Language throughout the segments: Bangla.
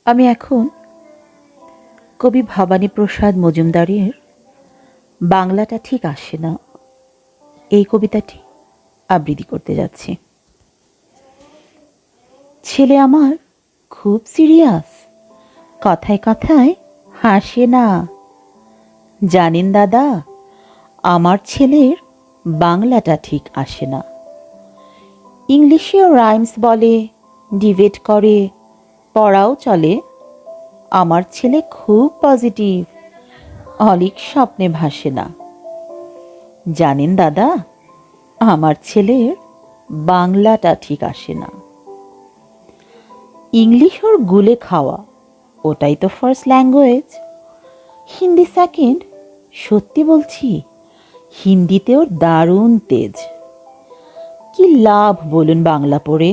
আমি এখন কবি ভবানীপ্রসাদ মজুমদারের বাংলাটা ঠিক আসে না এই কবিতাটি আবৃত্তি করতে যাচ্ছি। ছেলে আমার খুব সিরিয়াস, কথায় কথায় হাসে না। জানেন দাদা, আমার ছেলের বাংলাটা ঠিক আসে না। ইংলিশেও রাইমস বলে, ডিবেট করে, পড়াও চলে। আমার ছেলে খুব পজিটিভ, অলিক স্বপ্নে ভাসে না। জানেন দাদা, আমার ছেলের বাংলাটা ঠিক আসে না। ইংলিশ ওর গুলে খাওয়া, ওটাই তো ফার্স্ট ল্যাঙ্গুয়েজ। হিন্দি সেকেন্ড, সত্যি বলছি, হিন্দিতে ওর দারুণ তেজ। কি লাভ বলুন বাংলা পড়ে,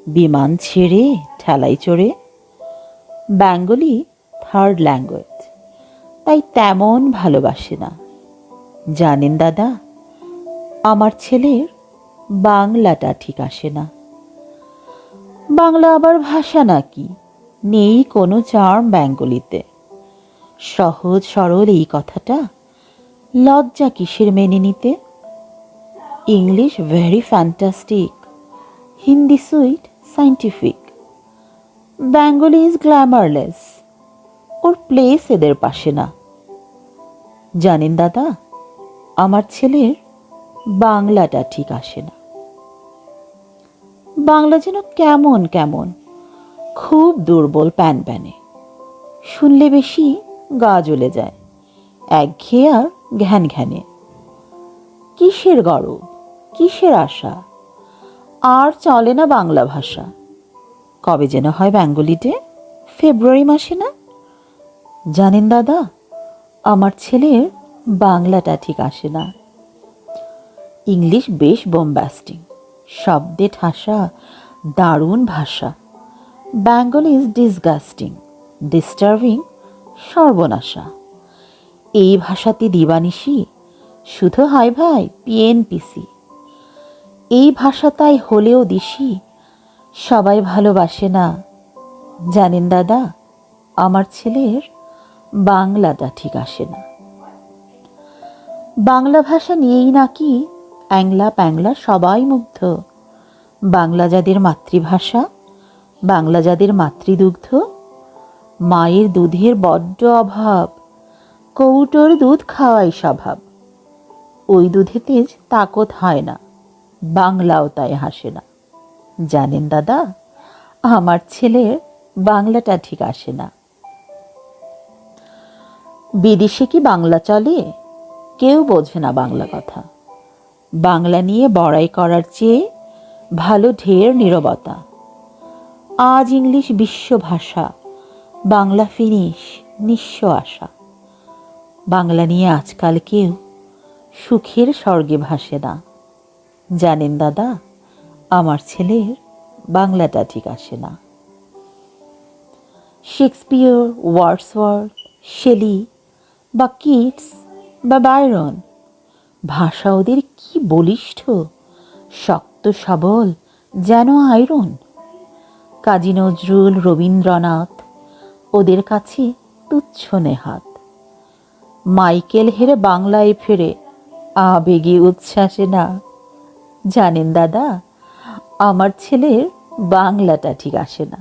বিমান ছেড়ে ঠেলাই চড়ে। বেঙ্গলি থার্ড ল্যাঙ্গুয়েজ, তাই তেমন ভালোবাসে না। জানেন দাদা, আমার ছেলের বাংলাটা ঠিক আসে না। বাংলা আবার ভাষা নাকি? নেই কোনো চার্ম বেঙ্গলিতে। সহজ সরল এই কথাটা লজ্জা কিসের মেনে নিতে। English very fantastic, Hindi sweet scientific, Bengali is glamourless, or place এদের পাশে না। জানেন দাদা, আমার ছেলের বাংলাটা ঠিক আসে না। বাংলা যেন কেমন কেমন, খুব দুর্বল প্যান প্যানে। শুনলে বেশি গা জ্বলে যায়, একঘেয়ে আর ঘ্যান ঘ্যানে। কিসের গরব, কিসের আশা, আর চলে না বাংলা ভাষা। কবে যেন হয় বেঙ্গলিতে, ফেব্রুয়ারি মাসে না? জানেন দাদা, আমার ছেলের বাংলাটা ঠিক আসে না। ইংলিশ বেশ বোম্বাস্টিং, শব্দে ঠাসা, দারুণ ভাষা। বেঙ্গলি ইজ ডিসগাস্টিং, ডিস্টার্বিং, সর্বনাশা। এই ভাষাতে দিবানিশি শুধু হয় ভাই পিএনপিসি। এই ভাষা তাই হলেও দিশি, সবাই ভালোবাসে না। জানেন দাদা, আমার ছেলের বাংলাটা ঠিক আসে না। বাংলা ভাষা নিয়েই নাকি অ্যাংলা প্যাংলা সবাই মুগ্ধ। বাংলা যাদের মাতৃভাষা, বাংলা যাদের মাতৃদুগ্ধ। মায়ের দুধের বড্ড অভাব, কৌটোর দুধ খাওয়াই স্বভাব। ওই দুধে তেজ তাকত হয় না, বাংলাও তাই হাসে না। জানেন দাদা, আমার ছেলের বাংলাটা ঠিক আসে না। বিদেশে কি বাংলা চলে? কেউ বোঝে না বাংলা কথা। বাংলা নিয়ে বড়াই করার চেয়ে ভালো ঢের নীরবতা। আজ ইংলিশ বিশ্ব ভাষা, বাংলা ফিনিশ, নিঃস্ব আশা। বাংলা নিয়ে আজকাল কেউ সুখের স্বর্গে ভাসে না। জানেন দাদা, আমার ছেলের বাংলাটা ঠিক আসে না। শেক্সপিয়র, ওয়ার্ডসওয়ার্থ, শেলি বা কিটস বা বায়রন, ভাষা ওদের কি বলিষ্ঠ, শক্ত সবল, যেন আয়রন। কাজী নজরুল, রবীন্দ্রনাথ ওদের কাছে তুচ্ছ নেহাত। মাইকেল হেরে বাংলায় ফেরে, আবেগে উচ্ছ্বাসে না। জানেন দাদা, আমার ছেলের বাংলাটা ঠিক আসে না।